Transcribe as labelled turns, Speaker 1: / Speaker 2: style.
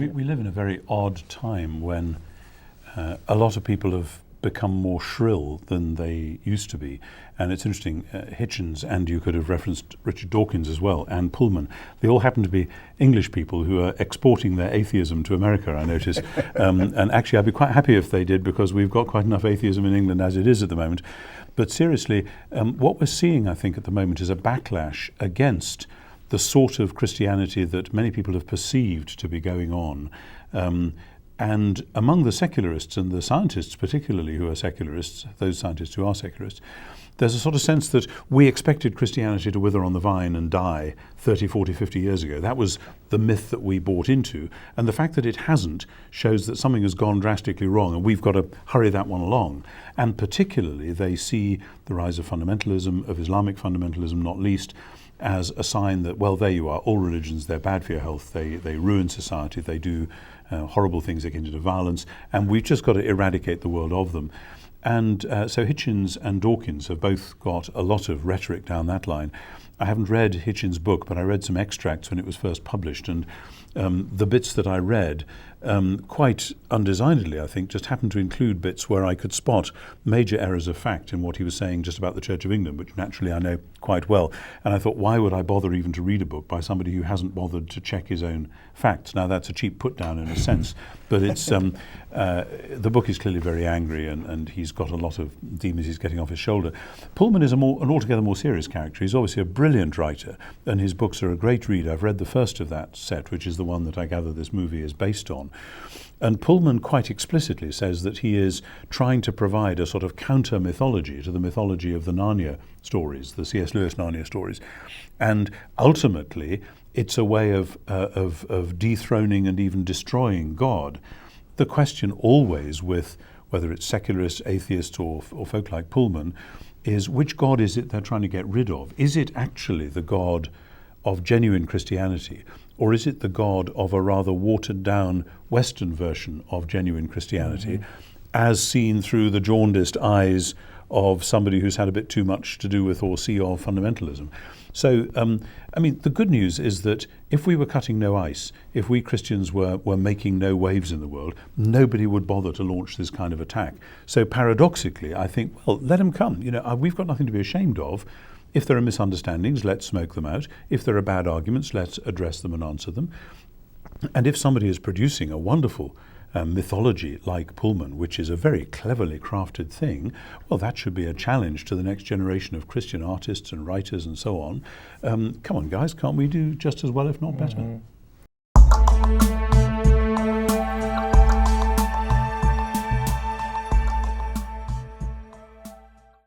Speaker 1: We live in a very odd time when a lot of people have become more shrill than they used to be. And it's interesting, Hitchens, and you could have referenced Richard Dawkins as well, and Pullman. They all happen to be English people who are exporting their atheism to America, I notice. And actually, I'd be quite happy if they did, because we've got quite enough atheism in England as it is at the moment. But seriously, what we're seeing, I think, at the moment is a backlash against the sort of Christianity that many people have perceived to be going on. And among the secularists and the scientists particularly who are secularists, those scientists who are secularists, there's a sort of sense that we expected Christianity to wither on the vine and die 30, 40, 50 years ago. That was the myth that we bought into. And the fact that it hasn't shows that something has gone drastically wrong, and we've got to hurry that one along. And particularly they see the rise of fundamentalism, of Islamic fundamentalism not least, as a sign that, well, there you are, all religions, they're bad for your health, they ruin society, they do horrible things, they get into violence, and we've just got to eradicate the world of them. And so Hitchens and Dawkins have both got a lot of rhetoric down that line. I haven't read Hitchens' book, but I read some extracts when it was first published, and the bits that I read, quite undesignedly, I think, just happened to include bits where I could spot major errors of fact in what he was saying just about the Church of England, which naturally I know quite well. And I thought, why would I bother even to read a book by somebody who hasn't bothered to check his own facts? Now, that's a cheap put down in a sense, but it's the book is clearly very angry, and he's got a lot of demons he's getting off his shoulder. Pullman is an altogether more serious character. He's obviously a brilliant writer, and his books are a great read. I've read the first of that set, which is the one that I gather this movie is based on. And Pullman quite explicitly says that he is trying to provide a sort of counter mythology to the mythology of the Narnia stories, the C.S. Lewis Narnia stories. And ultimately, it's a way of dethroning and even destroying God. The question always with whether it's secularists, atheists, or folk like Pullman, is which God is it they're trying to get rid of? Is it actually the God of genuine Christianity, or is it the God of a rather watered-down Western version of genuine Christianity, as seen through the jaundiced eyes of somebody who's had a bit too much to do with or see of fundamentalism? So, I mean, the good news is that if we were cutting no ice, if we Christians were making no waves in the world, nobody would bother to launch this kind of attack. So paradoxically, I think, well, let them come. You know, we've got nothing to be ashamed of. If there are misunderstandings, let's smoke them out. If there are bad arguments, let's address them and answer them. And if somebody is producing a wonderful mythology like Pullman, which is a very cleverly crafted thing, well, that should be a challenge to the next generation of Christian artists and writers and so on. Come on, guys, can't we do just as well, if not better?